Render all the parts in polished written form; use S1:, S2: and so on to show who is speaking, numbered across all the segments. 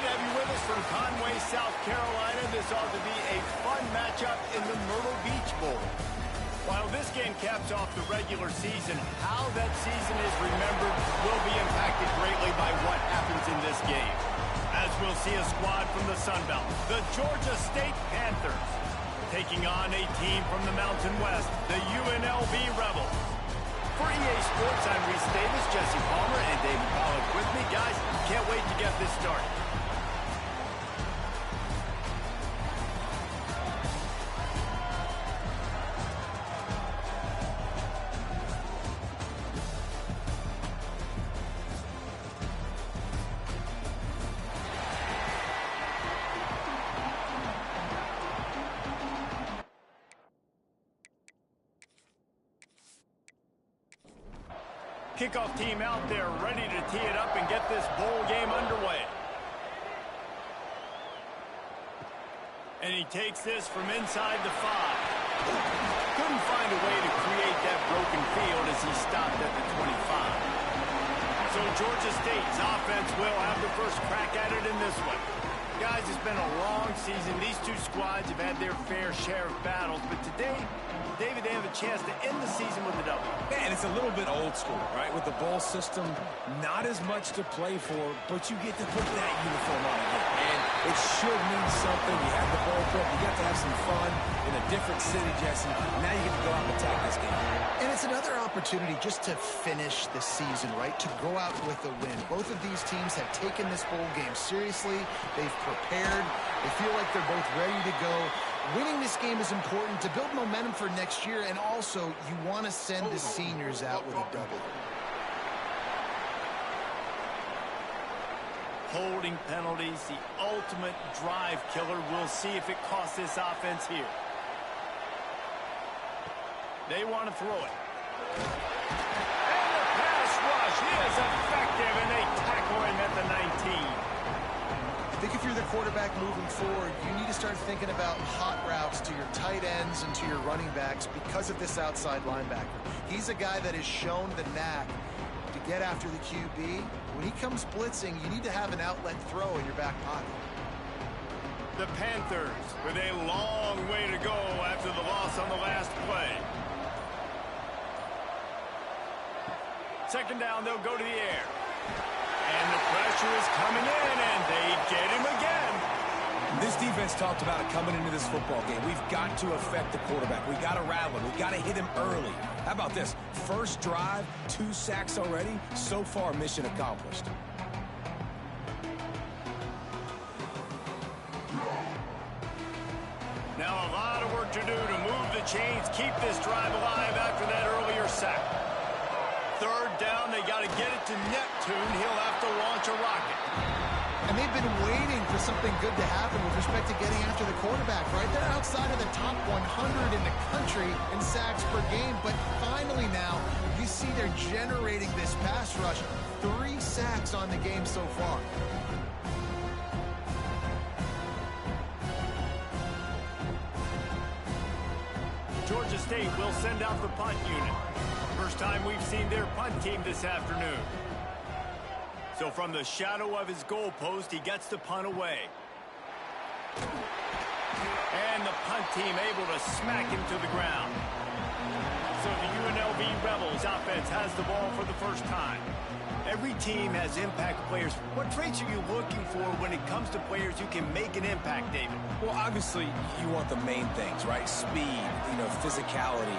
S1: to have you with us from Conway, South Carolina. This ought to be a fun matchup in the Myrtle Beach Bowl. While this game caps off the regular season, how that season is remembered will be impacted greatly by what happens in this game. As we'll see a squad from the Sun Belt, the Georgia State Panthers, taking on a team from the Mountain West, the UNLV Rebels. For EA Sports, I'm Reese Davis, Jesse Palmer, and David Pollack with me. Guys, can't wait to get this started. Kickoff team out there ready to tee it up and get this bowl game underway. And he takes this from inside the 5. Couldn't find a way to create that broken field as he stopped at the 25. So Georgia State's offense will have the first crack at it in this one. Guys, it's been a long season. These two squads have had their fair share of battles, but today, David, they have a chance to end the season with a W.
S2: Yeah, and it's a little bit old school, right? With the bowl system, not as much to play for, but you get to put that uniform on again. And it should mean something. You have the bowl club. You got to have some fun in a different city, Jesse. Now you get to go out and attack this game.
S3: And it's another opportunity just to finish the season, right? To go out with a win. Both of these teams have taken this bowl game seriously. They've prepared. They feel like they're both ready to go. Winning this game is important to build momentum for next year, and also you want to send the seniors out with a W.
S1: Holding penalties, the ultimate drive killer. We'll see if it costs this offense here. They want to throw it. And the pass rush is effective, and they tackle him at the 19.
S3: I think if you're the quarterback moving forward, you need to start thinking about hot routes to your tight ends and to your running backs because of this outside linebacker. He's a guy that has shown the knack to get after the QB. When he comes blitzing, you need to have an outlet throw in your back pocket.
S1: The Panthers with a long way to go after the loss on the last play. Second down, they'll go to the air. And the pressure is coming in, and they get him again.
S2: This defense talked about it coming into this football game. We've got to affect the quarterback. We've got to rattle him. We've got to hit him early. How about this? First drive, 2 sacks already. So far, mission accomplished.
S1: Now a lot of work to do to move the chains, keep this drive alive after that earlier sack. Third down, they got to get it to Neptune. He'll have to launch a rocket.
S3: And they've been waiting for something good to happen with respect to getting after the quarterback, right? They're outside of the top 100 in the country in sacks per game, but finally now, you see they're generating this pass rush. 3 sacks on the game so far.
S1: Georgia State will send out the punt unit. First time we've seen their punt team this afternoon. So from the shadow of his goalpost, he gets the punt away. And the punt team able to smack him to the ground. So the UNLV Rebels offense has the ball for the first time. Every team has impact players. What traits are you looking for when it comes to players who can make an impact, David?
S2: Well, obviously, you want the main things, right? Speed, physicality,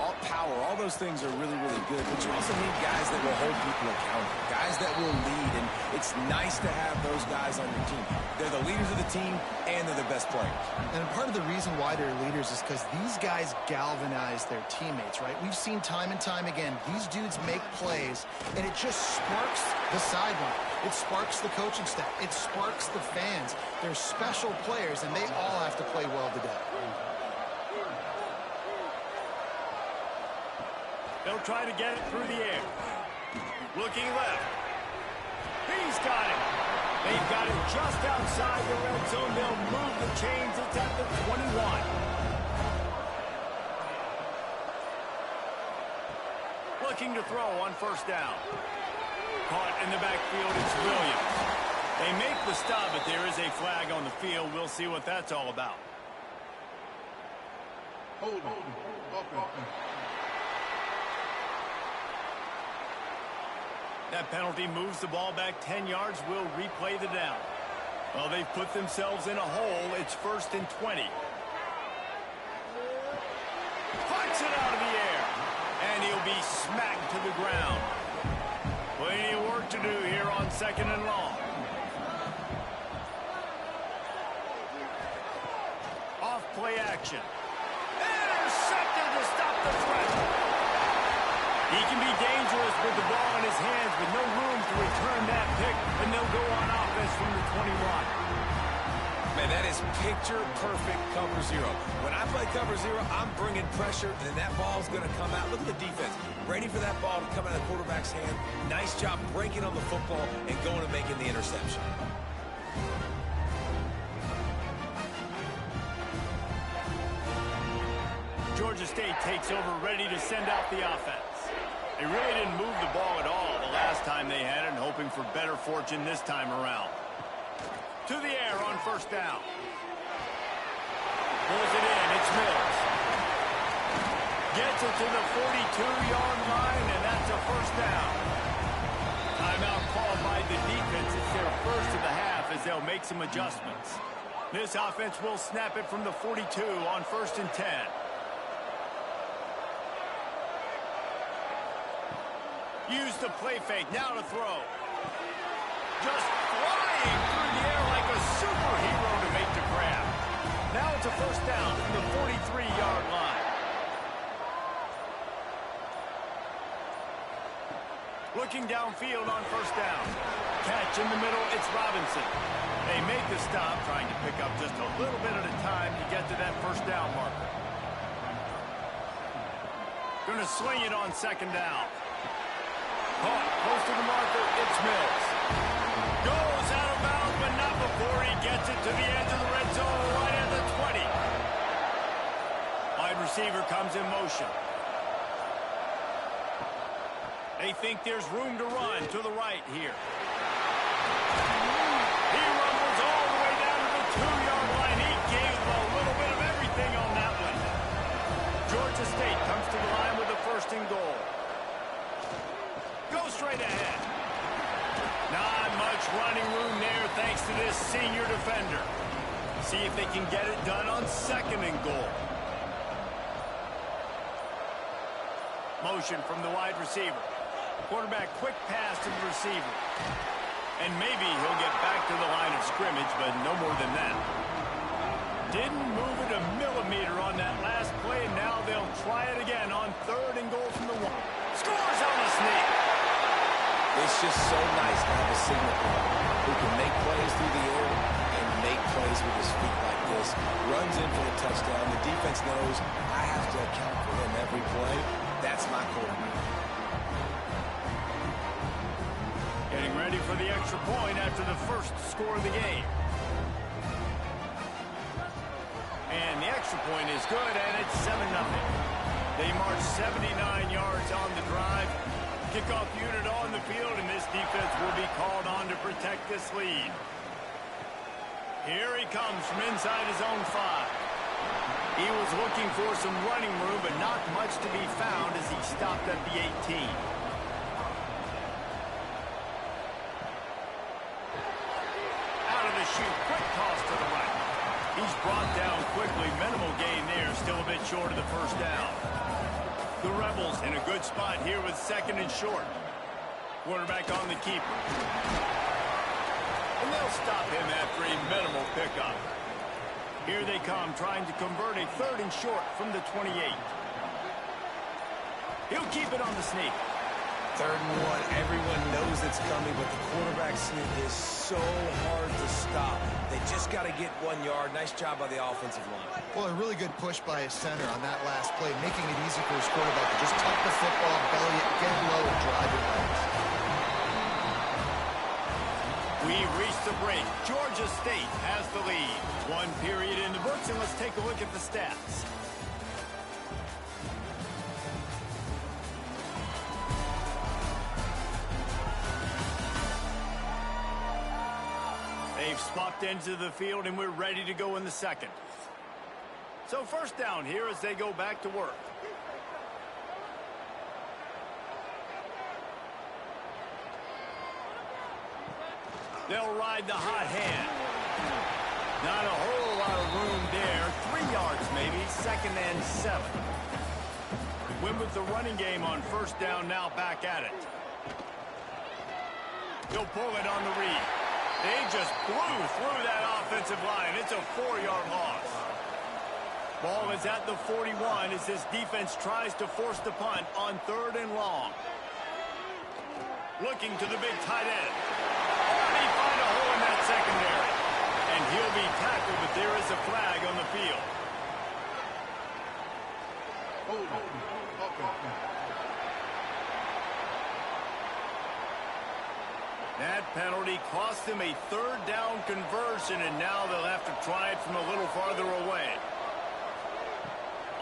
S2: all power. All those things are really, really good. But you also need guys that will hold people accountable, guys that will lead. And it's nice to have those guys on your team. They're the leaders of the team, and they're the best players.
S3: And part of the reason why they're leaders is because these guys galvanize their teammates, right? We've seen time and time again, these dudes make plays, and it just sparks the sideline. It sparks the coaching staff. It sparks the fans. They're special players, and they all have to play well today.
S1: They'll try to get it through the air. Looking left. He's got it. They've got it just outside the red zone. They'll move the chains. It's at the 21. Looking to throw on first down. Caught in the backfield, it's Williams. They make the stop, but there is a flag on the field. We'll see what that's all about.
S4: Hold it. Okay.
S1: That penalty moves the ball back 10 yards. We'll replay the down. Well, they've put themselves in a hole. It's 1st and 20. Flicks it out of the air. And he'll be smacked to the ground. Plenty of work to do here on 2nd and long. Off play action. Intercepted to stop the threat. He can be dangerous with the ball in his hands with no room to return that pick, and they'll go on offense from the 21.
S2: Man, that is picture-perfect cover zero. When I play cover zero, I'm bringing pressure, and that ball's going to come out. Look at the defense. Ready for that ball to come out of the quarterback's hand. Nice job breaking on the football and going and making the interception.
S1: Georgia State takes over, ready to send out the offense. They really didn't move the ball at all the last time they had it, and hoping for better fortune this time around. To the air on 1st down. Pulls it in. It's Mills. Gets it to the 42-yard line, and that's a 1st down. Timeout called by the defense. It's their first of the half as they'll make some adjustments. This offense will snap it from the 42 on 1st and 10. Use the play fake. Now to throw. Just flying through the air like a superhero to make the grab. Now it's a 1st down from the 43-yard line. Looking downfield on 1st down. Catch in the middle. It's Robinson. They make the stop, trying to pick up just a little bit at a time to get to that 1st down marker. Going to sling it on 2nd down. Caught close to the marker. It's Mills. Goes out of bounds, but not before he gets it to the edge of the red zone, right at the 20. Wide receiver comes in motion. They think there's room to run to the right here. He rumbles all the way down to the 2-yard line. He gave a little bit of everything on that one. Georgia State comes to the line with a 1st and goal. Go straight ahead. Not much running room there thanks to this senior defender. See if they can get it done on 2nd and goal. Motion from the wide receiver. Quarterback quick pass to the receiver. And maybe he'll get back to the line of scrimmage, but no more than that. Didn't move it a millimeter on that last play, and now they'll try it again on 3rd and goal from the 1. Scores on the sneak.
S2: It's just so nice to have a signal player who can make plays through the air and make plays with his feet like this. Runs in for the touchdown. The defense knows I have to account for him every play. That's my quarterback.
S1: Getting ready for the extra point after the 1st score of the game. And the extra point is good, and it's 7-0. They march 79 yards on the drive. Kickoff unit on the field, and this defense will be called on to protect this lead. Here he comes from inside his own 5. He was looking for some running room, but not much to be found as he stopped at the 18. Out of the chute, quick toss to the right. He's brought down quickly. Minimal gain there, still a bit short of the 1st down. The Rebels in a good spot here with 2nd and short. Quarterback on the keeper. And they'll stop him after a minimal pickup. Here they come, trying to convert a 3rd and short from the 28. He'll keep it on the sneak.
S2: 3rd and 1. Everyone knows it's coming, but the quarterback sneak is so hard to stop. They just got to get 1 yard. Nice job by the offensive line.
S3: Well, a really good push by his center on that last play, making it easy for his quarterback to just tuck the football, belly it, get low, and drive it right.
S1: We've reached the break. Georgia State has the lead. 1 period in the books, and let's take a look at the stats. Swapped into the field, and we're ready to go in the second. So first down here as they go back to work. They'll ride the hot hand. Not a whole lot of room there. 3 yards maybe, 2nd and 7. Win with the running game on first down, now back at it. He'll pull it on the read. They just blew through that offensive line. It's a 4-yard loss. Ball is at the 41 as this defense tries to force the punt on 3rd and long. Looking to the big tight end. Already find a hole in that secondary. And he'll be tackled, but there is a flag on the field. That penalty cost them a 3rd down conversion, and now they'll have to try it from a little farther away.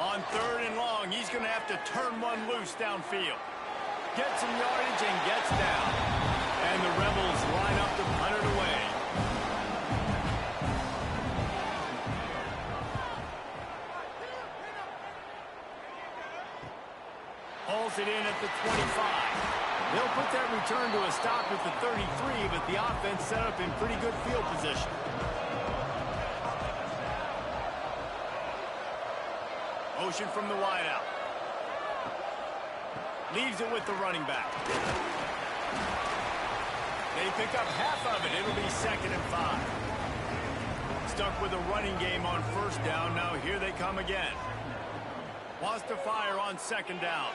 S1: On 3rd and long, he's going to have to turn one loose downfield. Gets some yardage and gets down. And the Rebels line up to punt it away. Pulls it in at the 25. They'll put that return to a stop at the 33, but the offense set up in pretty good field position. Motion from the wideout. Leaves it with the running back. They pick up half of it. It'll be 2nd and 5. Stuck with a running game on first down. Now here they come again. Wants to fire on 2nd down.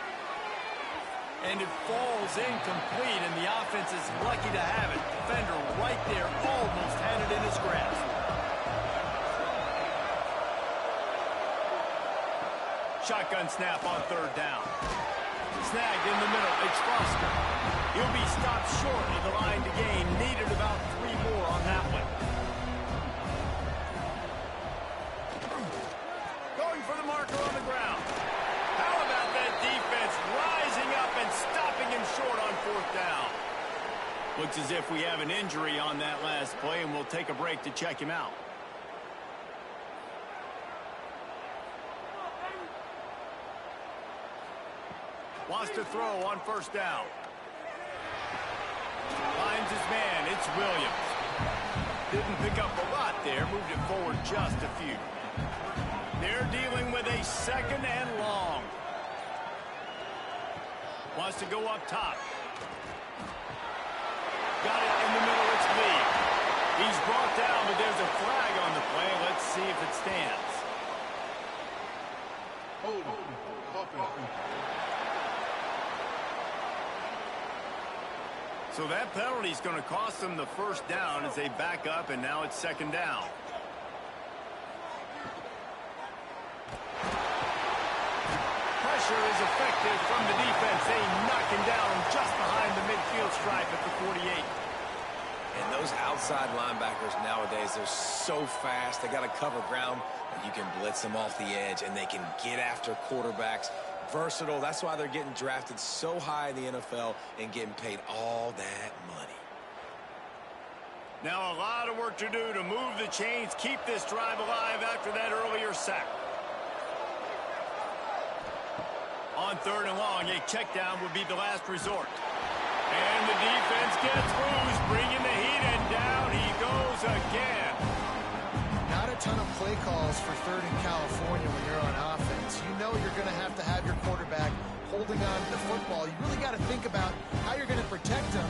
S1: And it falls incomplete, and the offense is lucky to have it. Defender right there almost had it in his grasp. Shotgun snap on 3rd down. Snagged in the middle. It's Foster. He'll be stopped short of the line to gain. Needed about 3 more on that one. Going for the marker on the ground. How about that defense rising up and stopping him short on 4th down? Looks as if we have an injury on that last play, and we'll take a break to check him out. Wants to throw on 1st down. Finds his man. It's Williams. Didn't pick up a lot there. Moved it forward just a few. They're dealing with a 2nd and long. Wants to go up top. Got it in the middle. It's Lee. He's brought down, but there's a flag on the play. Let's see if it stands. So that penalty is going to cost them the 1st down as they back up, and now it's 2nd down. Pressure is effective from the defense. They knock him down just behind the midfield stripe at the 48.
S2: And those outside linebackers nowadays, they're so fast. They got to cover ground. You can blitz them off the edge, and they can get after quarterbacks. Versatile. That's why they're getting drafted so high in the NFL and getting paid all that money.
S1: Now a lot of work to do to move the chains, keep this drive alive after that earlier sack. On 3rd and long, a check down would be the last resort. And the defense gets loose, bringing the heat, and down he goes again.
S3: Not a ton of play calls for 3rd in California when you're on offense. You know you're going to have your quarterback holding on to the football. You really got to think about how you're going to protect him.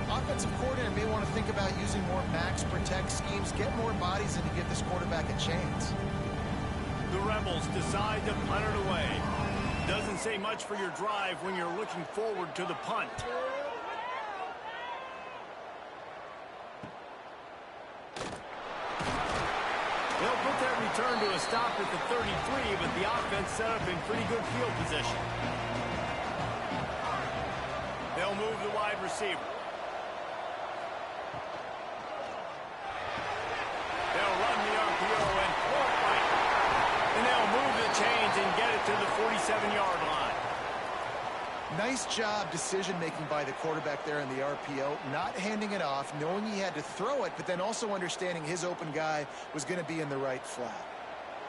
S3: Offensive coordinator may want to think about using more max protect schemes, get more bodies in to give this quarterback a chance.
S1: The Rebels decide to punt it away. Doesn't say much for your drive when you're looking forward to the punt. They'll put that return to a stop at the 33, but the offense set up in pretty good field position. They'll move the wide receiver. They'll run the RPO and throw it right. And they'll move the chains and get it to the 47-yard line.
S3: Nice job decision-making by the quarterback there in the RPO, not handing it off, knowing he had to throw it, but then also understanding his open guy was going to be in the right flat.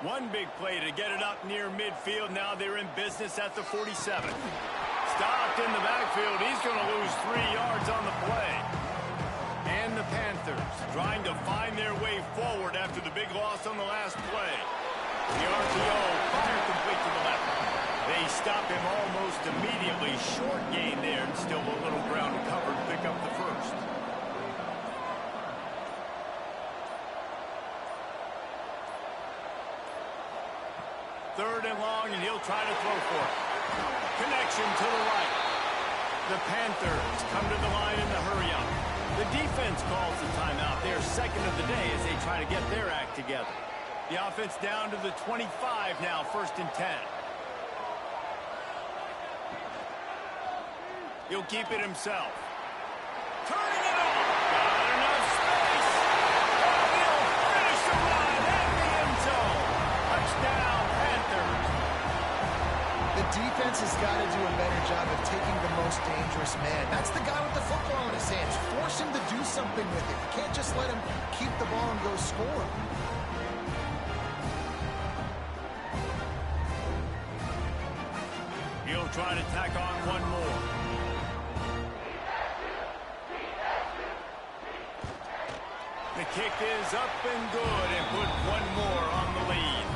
S1: One big play to get it up near midfield. Now they're in business at the 47. Stopped in the backfield. He's going to lose 3 yards on the play. And the Panthers trying to find their way forward after the big loss on the last play. The RPO fire complete to the left. They stop him almost immediately. Short gain there and still a little ground to cover to pick up the first. Third and long, and he'll try to throw for it. Connection to the right. The Panthers come to the line in the hurry-up. The defense calls the timeout. They're second of the day as they try to get their act together. The offense down to the 25 now, 1st and 10. He'll keep it himself. Turning it off. Got enough space. And he'll finish the run at the end zone. Touchdown, Panthers.
S3: The defense has got to do a better job of taking the most dangerous man. That's the guy with the football in his hands. Force him to do something with it. You can't just let him keep the ball and go score.
S1: He'll try to tack on one more. The kick is up and good and put one more on the lead.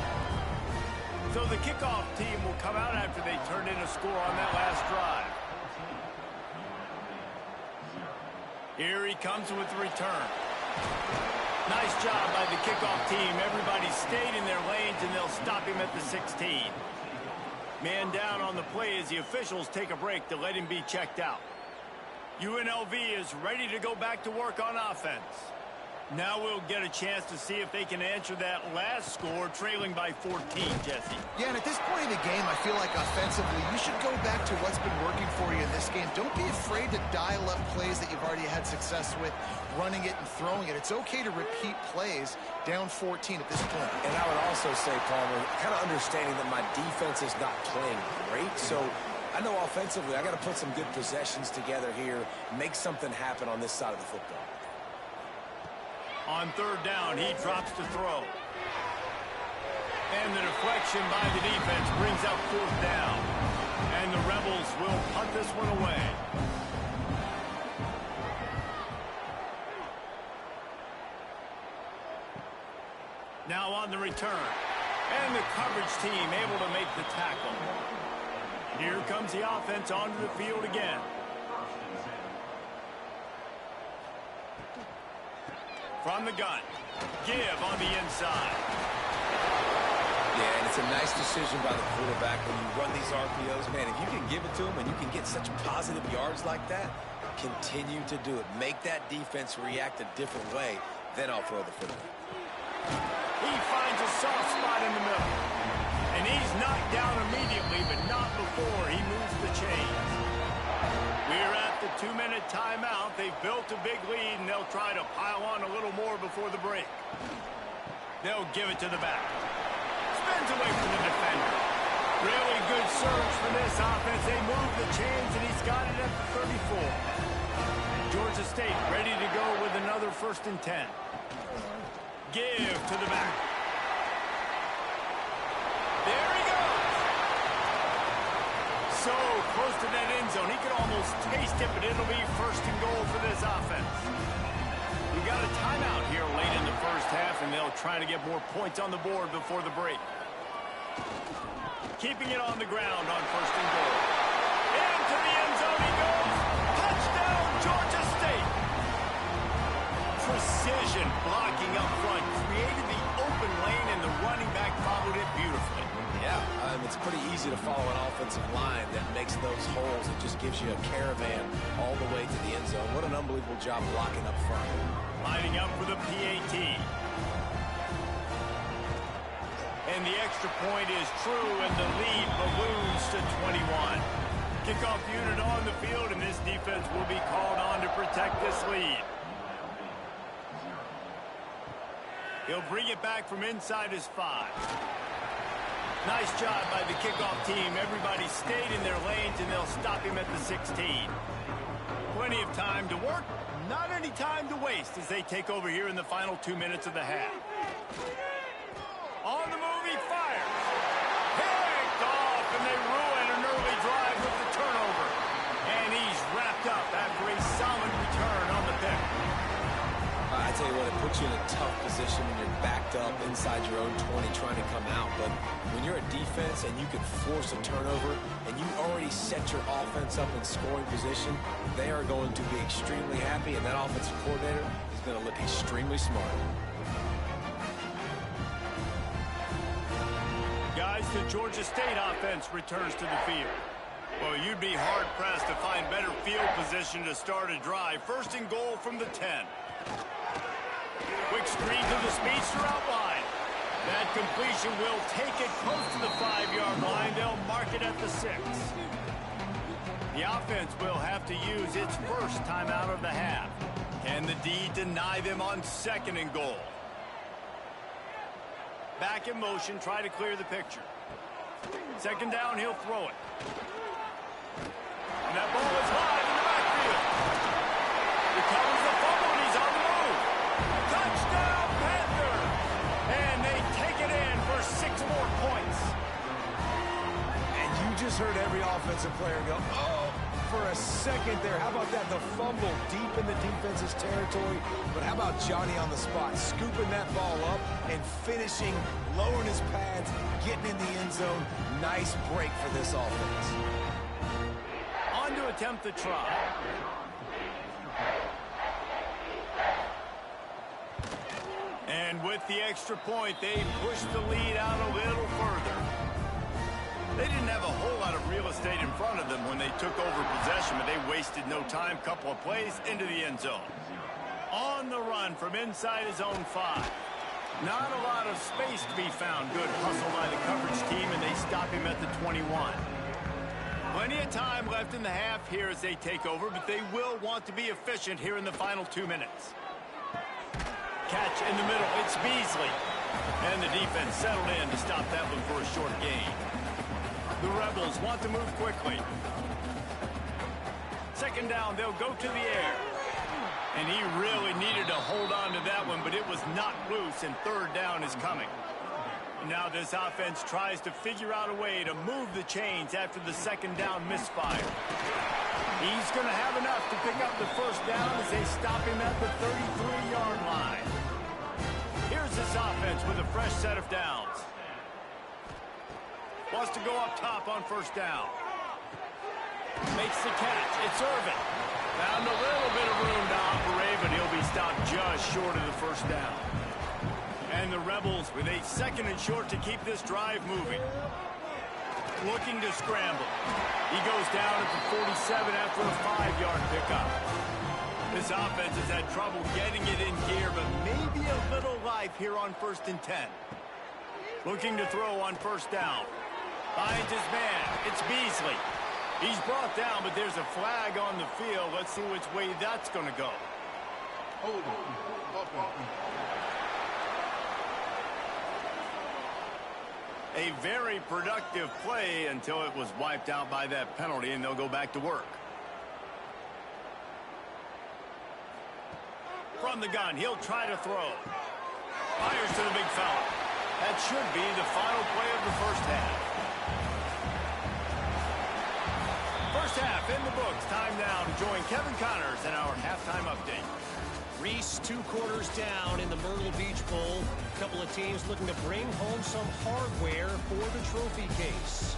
S1: So the kickoff team will come out after they turn in a score on that last drive. Here he comes with the return. Nice job by the kickoff team. Everybody stayed in their lanes, and they'll stop him at the 16. Man down on the play as the officials take a break to let him be checked out. UNLV is ready to go back to work on offense. Now we'll get a chance to see if they can answer that last score, trailing by 14, Jesse.
S3: Yeah, and at this point in the game, I feel like offensively, you should go back to what's been working for you in this game. Don't be afraid to dial up plays that you've already had success with, running it and throwing it. It's okay to repeat plays down 14 at this point.
S2: And I would also say, Palmer, kind of understanding that my defense is not playing great, so I know offensively I got to put some good possessions together here, make something happen on this side of the football.
S1: On third down, he drops to throw. And the deflection by the defense brings up 4th down. And the Rebels will punt this one away. Now on the return. And the coverage team able to make the tackle. Here comes the offense onto the field again. From the gun. Give on the inside.
S2: Yeah, and it's a nice decision by the quarterback when you run these RPOs. Man, if you can give it to him and you can get such positive yards like that, continue to do it. Make that defense react a different way. Then I'll throw the football.
S1: He finds a soft spot in the middle. And he's knocked down immediately, but not before he moves the chains. We're at the 2-minute timeout. They've built a big lead, and they'll try to pile on a little more before the break. They'll give it to the back. Spins away from the defender. Really good surge for this offense. They move the chains, and he's got it at the 34. Georgia State ready to go with another 1st and 10. Give to the back. There he goes. So close to that end zone. He could almost taste it, but it'll be 1st and goal for this offense. We got a timeout here late in the first half, and they'll try to get more points on the board before the break. Keeping it on the ground on 1st and goal. Into the end zone he goes. Touchdown, Georgia State. Precision blocking up front. Created the open lane, and the running back followed it beautifully.
S2: Yeah, it's pretty easy to follow an offensive line that makes those holes. It just gives you a caravan all the way to the end zone. What an unbelievable job blocking up front.
S1: Lining up for the PAT. And the extra point is true, and the lead balloons to 21. Kickoff unit on the field, and this defense will be called on to protect this lead. He'll bring it back from inside his 5. Nice job by the kickoff team. Everybody stayed in their lanes, and they'll stop him at the 16. Plenty of time to work, not any time to waste as they take over here in the final 2 minutes of the half. On the move, he fires. Picked off, and they ruin an early drive with the turnover. And he's wrapped up after a solid return on the pick.
S2: I tell you what, it puts you in a tough position when you're backed up inside your own 20 trying to come out. But when you're a defense and you can force a turnover and you already set your offense up in scoring position, they are going to be extremely happy, and that offensive coordinator is going to look extremely smart.
S1: Guys, the Georgia State offense returns to the field. Well, you'd be hard-pressed to find better field position to start a drive. First and goal from the 10. Quick screen to the speedster out wide. That completion will take it close to the 5-yard line. They'll mark it at the 6. The offense will have to use its first timeout of the half. Can the D deny them on second and goal? Back in motion, try to clear the picture. Second down, he'll throw it. And that ball is high in the backfield. Recovers the fumble, and he's on the move. Touchdown, Panther! And they take it in for 6 more points.
S2: And you just heard every offensive player go, oh, for a second there. How about that? The fumble deep in the defense's territory. But how about Johnny on the spot, scooping that ball up and finishing, lowering his pads, getting in the end zone. Nice break for this offense.
S1: On to attempt the try. And with the extra point, they push the lead out a little further. They didn't have a whole lot of real estate in front of them when they took over possession, but they wasted no time. Couple of plays into the end zone. On the run from inside his own 5. Not a lot of space to be found. Good hustle by the coverage team, and they stop him at the 21. Plenty of time left in the half here as they take over, but they will want to be efficient here in the final 2 minutes. Catch in the middle. It's Beasley. And the defense settled in to stop that one for a short gain. The Rebels want to move quickly. Second down, they'll go to the air. And he really needed to hold on to that one, but it was not loose, and third down is coming. Now this offense tries to figure out a way to move the chains after the second down misfire. He's going to have enough to pick up the first down as they stop him at the 33-yard line. Here's this offense with a fresh set of downs. Wants to go up top on first down. Makes the catch. It's Irvin. Found a little bit of room to operate, but he'll be stopped just short of the first down. And the Rebels with a second and short to keep this drive moving. Looking to scramble. He goes down at the 47 after a 5-yard pickup. This offense has had trouble getting it in gear, but maybe a little life here on 1st and 10. Looking to throw on first down. Finds his man. It's Beasley. He's brought down, but there's a flag on the field. Let's see which way that's going to go.
S4: Hold it.
S1: A very productive play until it was wiped out by that penalty, and they'll go back to work. From the gun, he'll try to throw. Fires to the big fella. That should be the final play of the first half. First half in the books. Time now to join Kevin Connors in our halftime update.
S5: Reese 2 quarters down in the Myrtle Beach Bowl. A couple of teams looking to bring home some hardware for the trophy case.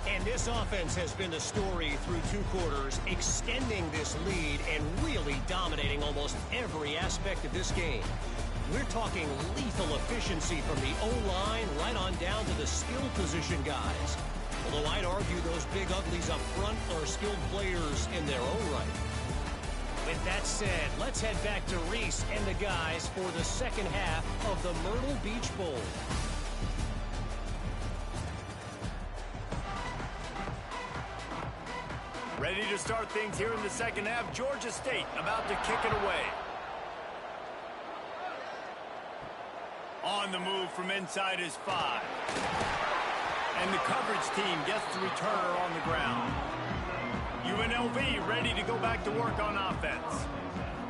S5: And this offense has been the story through 2 quarters, extending this lead and really dominating almost every aspect of this game. We're talking lethal efficiency from the O-line right on down to the skill position guys. Although I'd argue those big uglies up front are skilled players in their own right. With that said, let's head back to Reese and the guys for the second half of the Myrtle Beach Bowl.
S1: Ready to start things here in the second half. Georgia State about to kick it away. On the move from inside his 5. And the coverage team gets the returner on the ground. UNLV ready to go back to work on offense.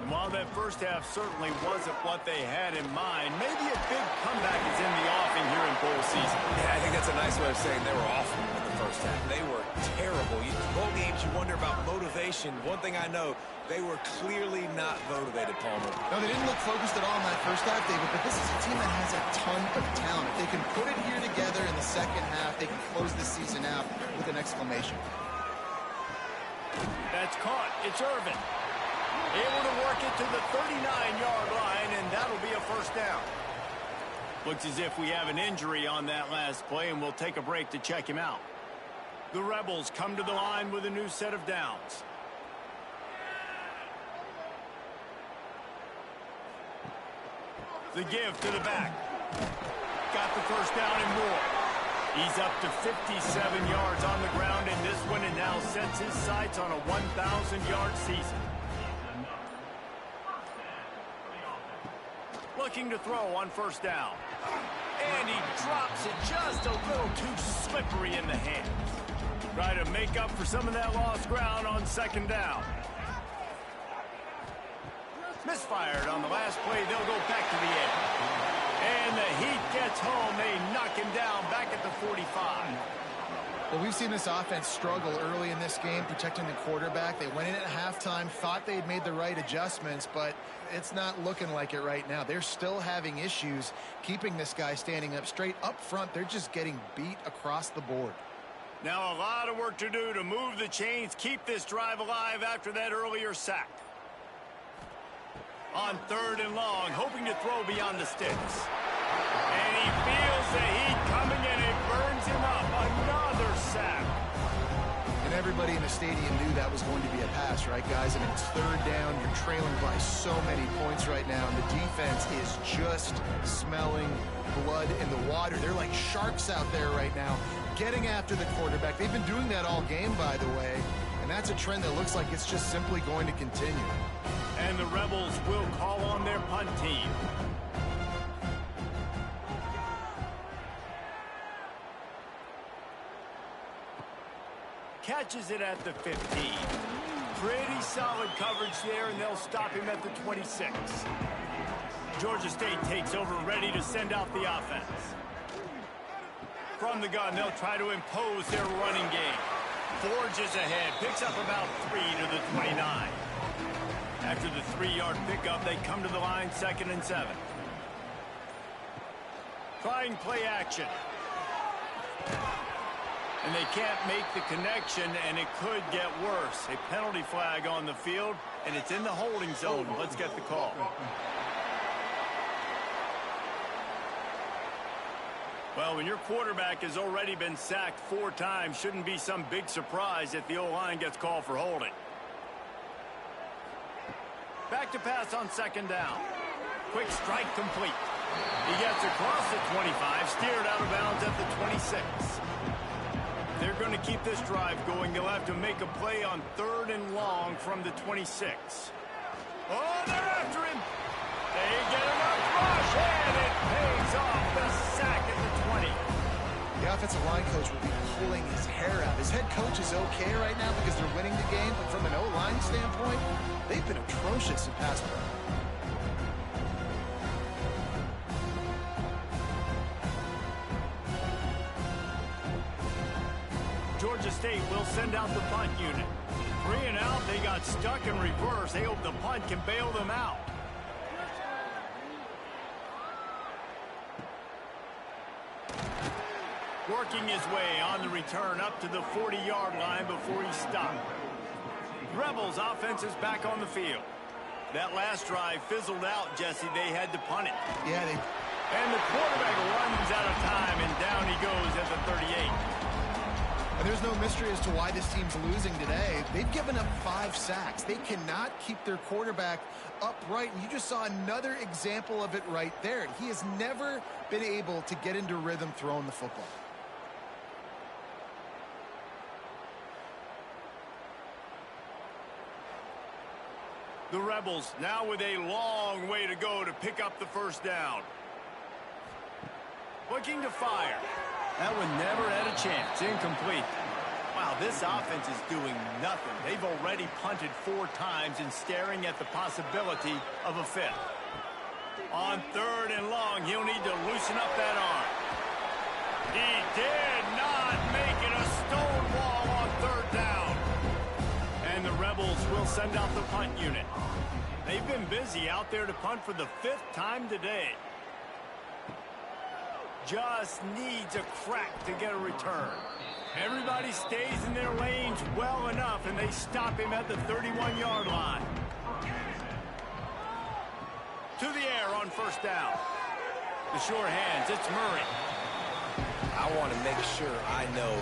S1: And while that first half certainly wasn't what they had in mind, maybe a big comeback is in the offing here in bowl season.
S2: Yeah, I think that's a nice way of saying they were awful in the first half. They were terrible. Bowl games, you wonder about motivation. One thing I know, they were clearly not motivated, Palmer.
S3: No, they didn't look focused at all in that first half, David, but this is a team that has a ton of talent. If they can put it here together in the second half, they can close this season out with an exclamation.
S1: That's caught. It's Irvin. Able to work it to the 39-yard line, and that'll be a first down. Looks as if we have an injury on that last play, and we'll take a break to check him out. The Rebels come to the line with a new set of downs. The give to the back. Got the first down and more. He's up to 57 yards on the ground in this one and now sets his sights on a 1,000-yard season. Looking to throw on first down. And he drops it just a little too slippery in the hand. Try to make up for some of that lost ground on second down. Misfired on the last play. They'll go back to the end. And the Heat gets home. They knock him down back at the 45.
S3: Well, we've seen this offense struggle early in this game, protecting the quarterback. They went in at halftime, thought they'd made the right adjustments, but it's not looking like it right now. They're still having issues keeping this guy standing up straight. Up front, they're just getting beat across the board.
S1: Now a lot of work to do to move the chains, keep this drive alive after that earlier sack. On third and long, hoping to throw beyond the sticks. And he feels the heat coming and it burns him up. Another sack.
S3: And everybody in the stadium knew that was going to be a pass, right, guys? And it's third down. You're trailing by so many points right now. And the defense is just smelling blood in the water. They're like sharks out there right now, getting after the quarterback. They've been doing that all game, by the way. And that's a trend that looks like it's just simply going to continue.
S1: And the Rebels will call on their punt team. Catches it at the 15. Pretty solid coverage there, and they'll stop him at the 26. Georgia State takes over, ready to send out the offense. From the gun, they'll try to impose their running game. Forges ahead, picks up about 3 to the 29. After the 3-yard pickup, they come to the line, 2nd and 7. Trying play action. And they can't make the connection, and it could get worse. A penalty flag on the field, and it's in the holding zone. Let's get the call. Well, when your quarterback has already been sacked 4 times, shouldn't be some big surprise if the O-line gets called for holding. Back to pass on 2nd down. Quick strike complete. He gets across the 25, steered out of bounds at the 26. They're going to keep this drive going. They'll have to make a play on 3rd and long from the 26. Oh, they're after him. They get enough rush, and it pays off the sack at the 20.
S3: The offensive line coach will be pulling his hair out. His head coach is okay right now because they're winning the game, but from an O-line standpoint, they've been atrocious in pass play.
S1: Georgia State will send out the punt unit. 3 and out, they got stuck in reverse. They hope the punt can bail them out. Working his way on the return up to the 40-yard line before he stopped. Rebels offense is back on the field. That last drive fizzled out, Jesse. They had to punt it.
S3: Yeah, they...
S1: And the quarterback runs out of time, and down he goes at the 38.
S3: And there's no mystery as to why this team's losing today. They've given up 5 sacks. They cannot keep their quarterback upright. And you just saw another example of it right there. He has never been able to get into rhythm throwing the football.
S1: The Rebels now with a long way to go to pick up the first down. Looking to fire. That one never had a chance. Incomplete. Wow, this offense is doing nothing. They've already punted 4 times and staring at the possibility of a 5th. On 3rd and long, he'll need to loosen up that arm. He did not make it a stone wall on 3rd down. And the Rebels will send out the punt unit. They've been busy out there to punt for the 5th time today. Just needs a crack to get a return. Everybody stays in their lanes well enough, and they stop him at the 31-yard line. To the air on 1st down. The sure hands, it's Murray.
S2: I want to make sure I know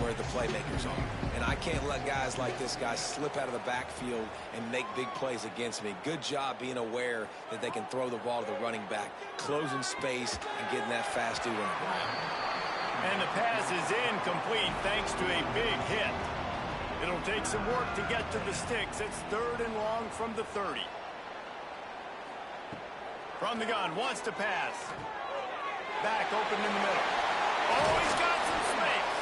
S2: where the playmakers are. And I can't let guys like this guy slip out of the backfield and make big plays against me. Good job being aware that they can throw the ball to the running back, closing space, and getting that fast dude on the ground.
S1: And the pass is incomplete thanks to a big hit. It'll take some work to get to the sticks. It's 3rd and long from the 30. From the gun, wants to pass. Back open in the middle. Oh, he's got some space.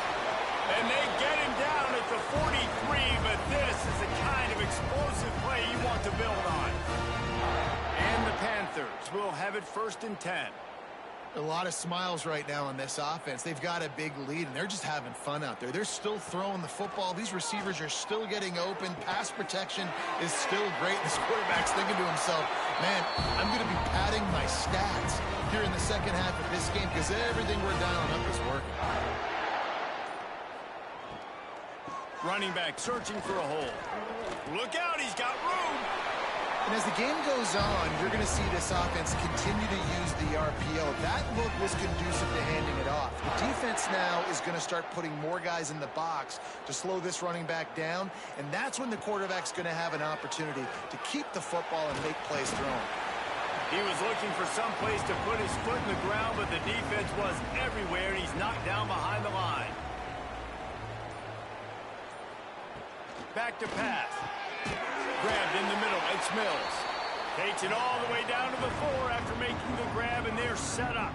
S1: And they get him down at the 43, but this is the kind of explosive play you want to build on. And the Panthers will have it 1st and 10.
S3: A lot of smiles right now on this offense. They've got a big lead, and they're just having fun out there. They're still throwing the football. These receivers are still getting open. Pass protection is still great. This quarterback's thinking to himself, man, I'm going to be padding my stats here in the second half of this game because everything we're dialing up is working.
S1: Running back searching for a hole. Look out, he's got room.
S3: And as the game goes on, you're going to see this offense continue to use the RPO. That look was conducive to handing it off. The defense now is going to start putting more guys in the box to slow this running back down, and that's when the quarterback's going to have an opportunity to keep the football and make plays thrown.
S1: He was looking for some place to put his foot in the ground, but the defense was everywhere, and he's knocked down behind the line. Back to pass. Grabbed in the middle, it's Mills. Takes it all the way down to the 4 after making the grab, and they're set up.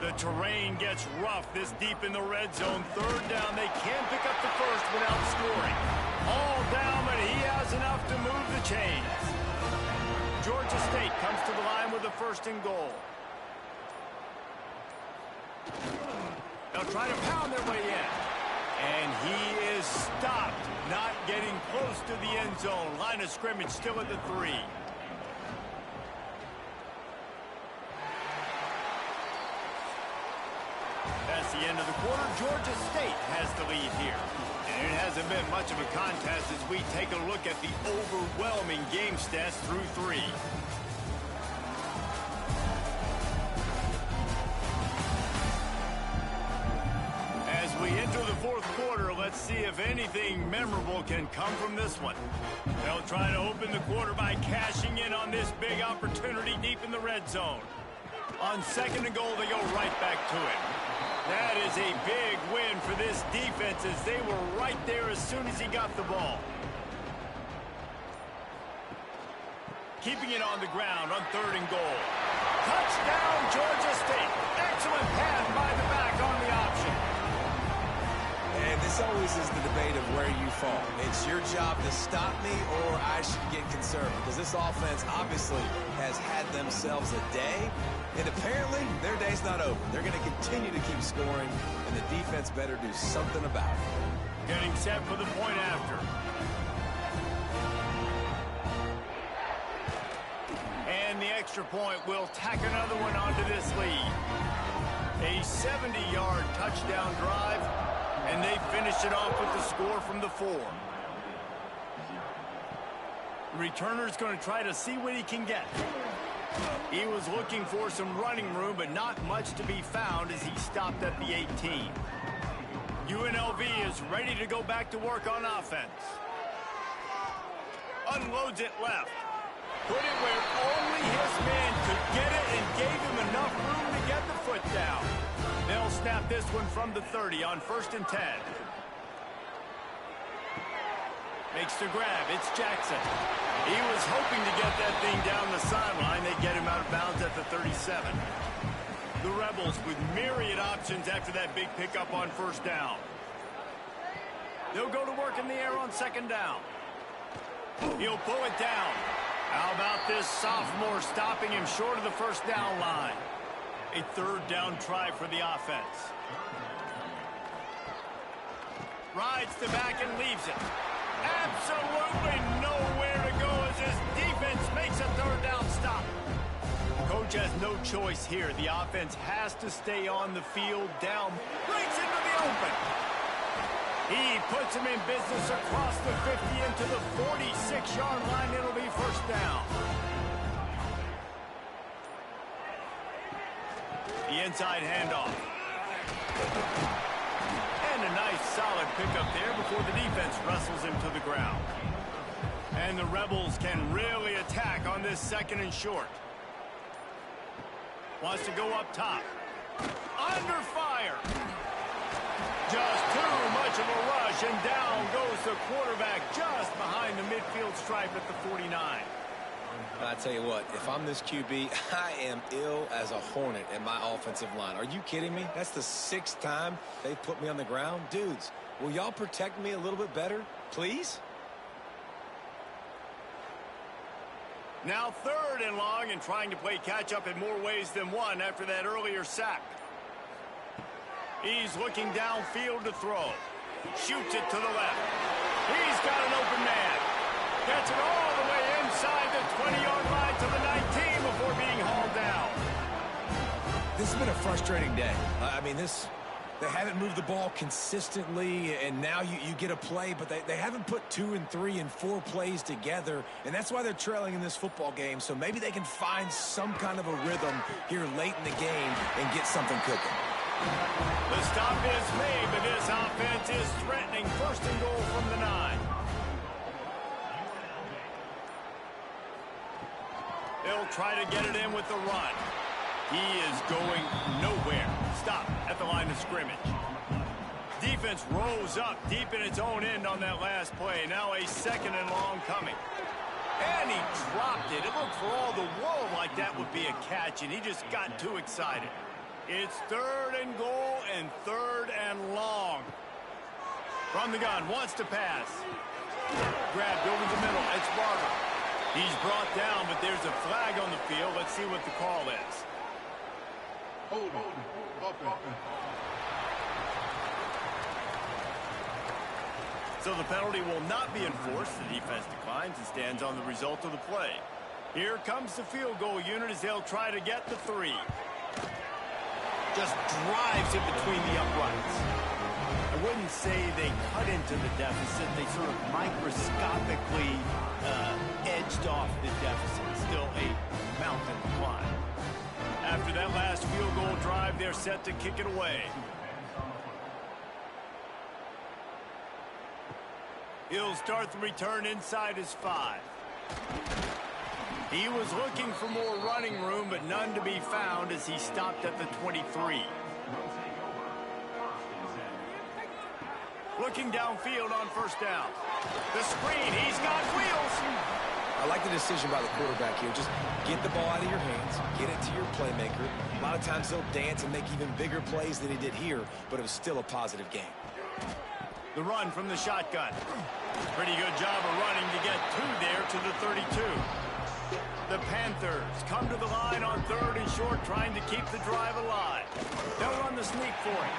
S1: The terrain gets rough this deep in the red zone. 3rd down, they can't pick up the 1st without scoring. All down, but he has enough to move the chains. Georgia State comes to the line with a 1st and goal. They'll try to pound their way in. And he is stopped, not getting close to the end zone. Line of scrimmage still at the 3. That's the end of the quarter. Georgia State has the lead here. And it hasn't been much of a contest as we take a look at the overwhelming game stats through 3. As we enter the 4th quarter, let's see if anything memorable can come from this one. They'll try to open the quarter by cashing in on this big opportunity deep in the red zone. On 2nd and goal, they go right back to it. That is a big win for this defense as they were right there as soon as he got the ball. Keeping it on the ground on 3rd and goal. Touchdown, Georgia State. Excellent pass by the back on the option.
S2: And this always is the debate of where you fall. It's your job to stop me or I should get concerned because this offense obviously has had themselves a day, and apparently their day's not over. They're going to continue to keep scoring, and the defense better do something about it.
S1: Getting set for the point after. And the extra point will tack another one onto this lead. A 70-yard touchdown drive. And they finish it off with the score from the 4. Returner's going to try to see what he can get. He was looking for some running room, but not much to be found as he stopped at the 18. UNLV is ready to go back to work on offense. Unloads it left. Put it where only his man could get it and gave him enough room to get the foot down. They'll snap this one from the 30 on 1st and 10. Makes the grab. It's Jackson. He was hoping to get that thing down the sideline. They get him out of bounds at the 37. The Rebels with myriad options after that big pickup on first down. They'll go to work in the air on second down. He'll pull it down. How about this sophomore stopping him short of the first down line? A third down try for the offense. Rides the back and leaves it. Absolutely nowhere to go as his defense makes a third down stop. Coach has no choice here. The offense has to stay on the field, down, breaks into the open. He puts him in business across the 50 into the 46-yard line. It'll be first down. The inside handoff. And a nice solid pickup there before the defense wrestles him to the ground. And the Rebels can really attack on this second and short. Wants to go up top. Under fire. Just too much of a rush, and down goes the quarterback just behind the midfield stripe at the 49.
S2: I tell you what, if I'm this QB, I am ill as a hornet at my offensive line. Are you kidding me? That's the 6th time they've put me on the ground. Dudes, will y'all protect me a little bit better, please?
S1: Now third and long, and trying to play catch-up in more ways than one after that earlier sack. He's looking downfield to throw. Shoots it to the left. He's got an open man. Gets it all the way inside the 20-yard line to the 19 before being hauled down.
S2: This has been a frustrating day. I mean, they haven't moved the ball consistently, and now you get a play, but they haven't put 2 and 3 and 4 plays together, and that's why they're trailing in this football game. So maybe they can find some kind of a rhythm here late in the game and get something cooking.
S1: The stop is made, but this offense is threatening. First and goal from the 9. They'll try to get it in with the run. He is going nowhere. Stop at the line of scrimmage. Defense rose up deep in its own end on that last play. Now a second and long coming. And he dropped it. It looked for all the world like that would be a catch, and he just got too excited. It's third and goal and third and long. From the gun, wants to pass. Grabbed over the middle. It's Barber. He's brought down, but there's a flag on the field. Let's see what the call is.
S4: Hold on.
S1: So the penalty will not be enforced. The defense declines and stands on the result of the play. Here comes the field goal unit as they'll try to get the 3. Just drives it between the uprights. I wouldn't say they cut into the deficit. They sort of microscopically edged off the deficit. Still a mountain to climb. After that last field goal drive, they're set to kick it away. He'll start the return inside his 5. He was looking for more running room, but none to be found as he stopped at the 23. Looking downfield on first down. The screen, he's got wheels.
S2: I like the decision by the quarterback here. Just get the ball out of your hands, get it to your playmaker. A lot of times he'll dance and make even bigger plays than he did here, but it was still a positive game.
S1: The run from the shotgun. Pretty good job of running to get 2 there to the 32. The Panthers come to the line on third and short, trying to keep the drive alive. They'll run the sneak for it.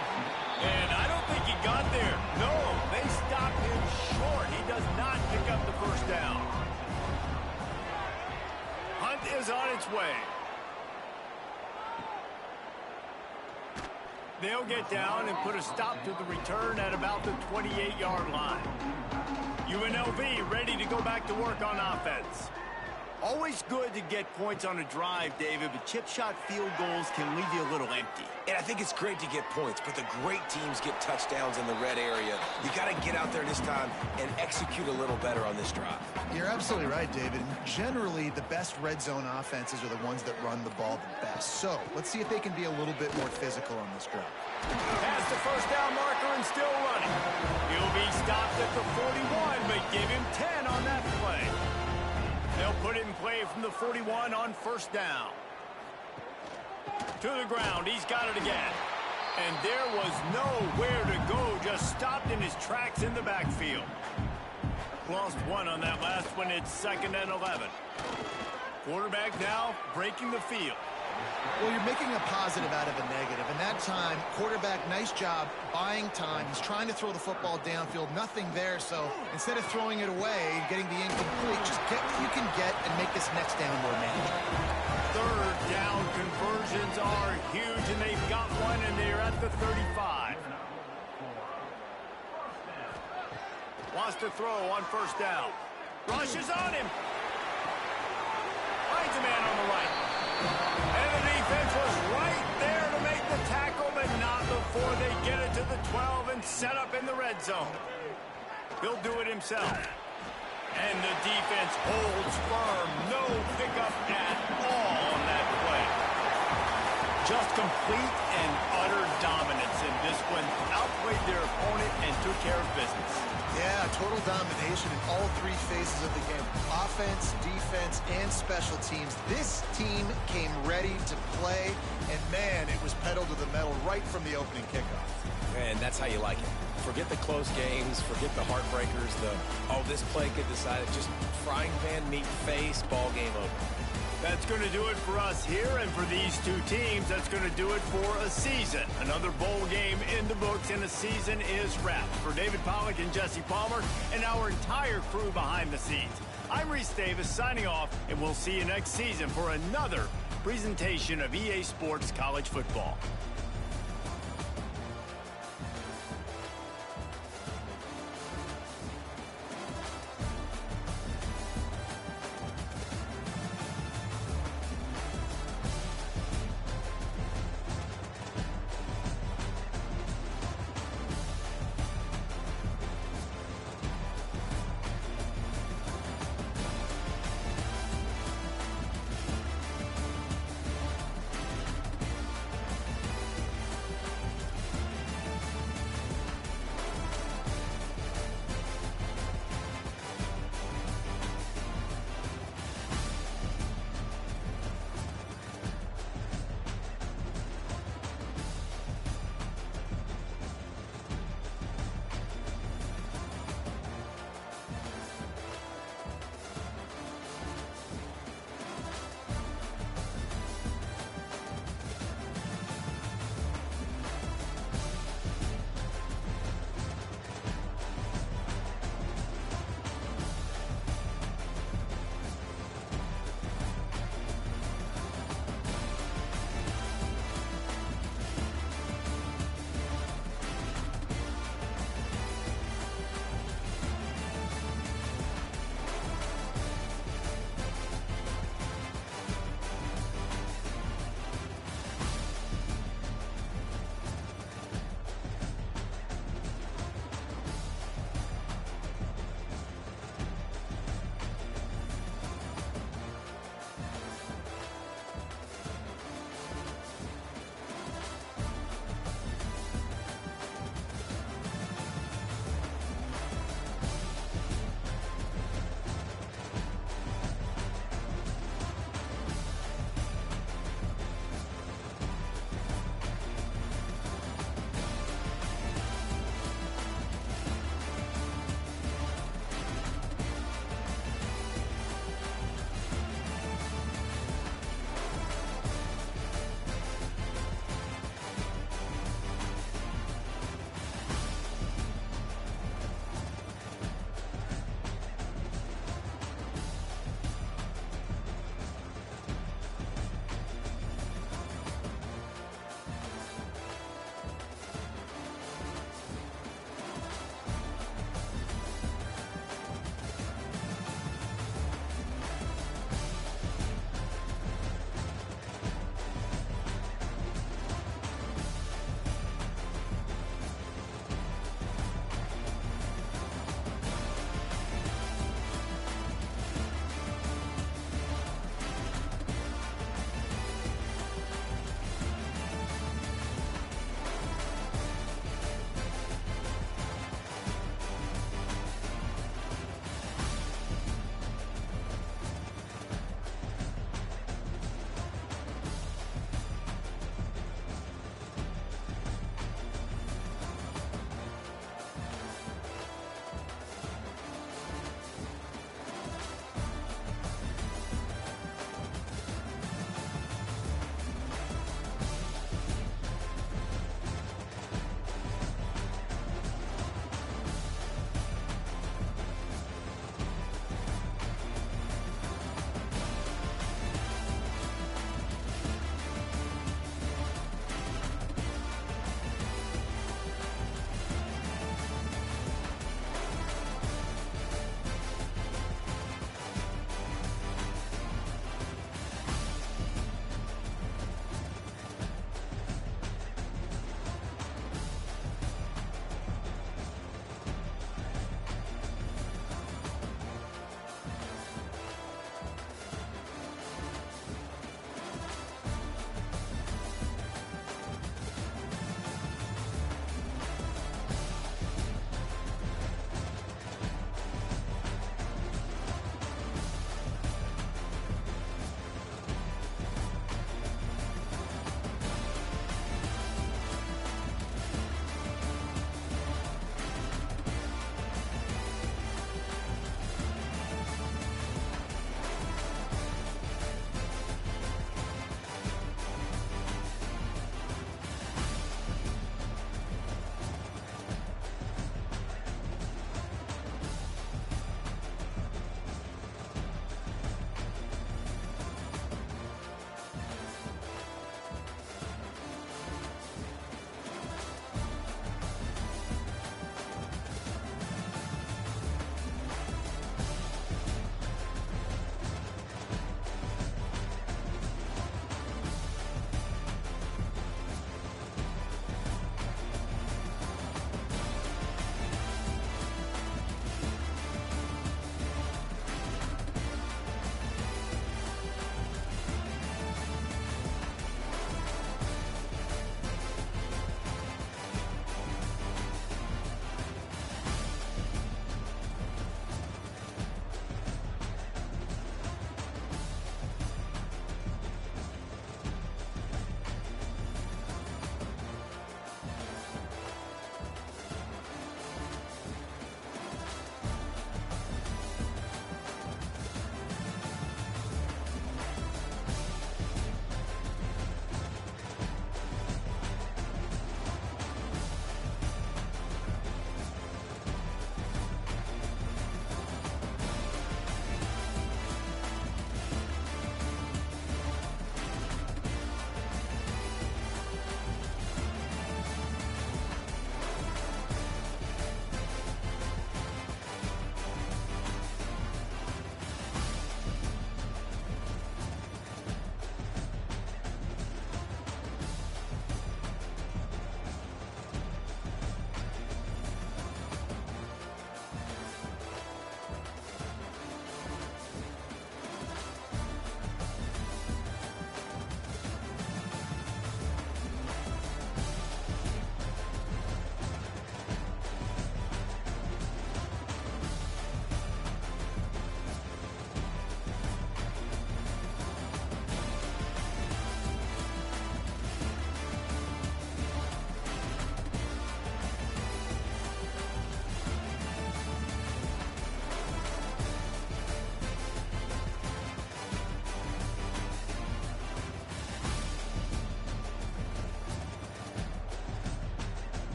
S1: And I don't think he got there. No, they stopped him short. He does not pick up the first down. Hunt is on its way. They'll get down and put a stop to the return at about the 28-yard line. UNLV ready to go back to work on offense. Always good to get points on a drive, David, but chip shot field goals can leave you a little empty.
S2: And I think it's great to get points, but the great teams get touchdowns in the red area. You got to get out there this time and execute a little better on this drive.
S3: You're absolutely right, David. Generally, the best red zone offenses are the ones that run the ball the best. So let's see if they can be a little bit more physical on this drive.
S1: Past the first down marker and still running. He'll be stopped at the 41, but give him 10 on that play. They'll put it in play from the 41 on first down. To the ground. He's got it again. And there was nowhere to go. Just stopped in his tracks in the backfield. Lost one on that last one. It's 2nd and 11. Quarterback now breaking the field.
S3: Well, you're making a positive out of a negative. And that time, quarterback, nice job buying time. He's trying to throw the football downfield. Nothing there. So instead of throwing it away, getting the incomplete, just get what you can get and make this next down more manageable.
S1: 3rd down conversions are huge, and they've got one, and they're at the 35. Wants to throw on 1st down. Rushes on him. Finds a man on the right. And the defense was right there to make the tackle, but not before they get it to the 12 and set up in the red zone. He'll do it himself. And the defense holds firm. No pickup at all on that play. Just complete and utter dominance in this one. Outplayed their opponent and took care of business.
S3: Yeah, total domination in all 3 phases of the game. Offense, defense, and special teams. This team came ready to play, and man, it was pedal to the metal right from the opening kickoff.
S2: And that's how you like it. Forget the close games, forget the heartbreakers, this play could decide it. Just frying pan, meat face, ball game over.
S1: That's going to do it for us here, and for these 2 teams, that's going to do it for a season. Another bowl game in the books, and a season is wrapped. For David Pollack and Jesse Palmer and our entire crew behind the scenes, I'm Reese Davis signing off, and we'll see you next season for another presentation of EA Sports College Football.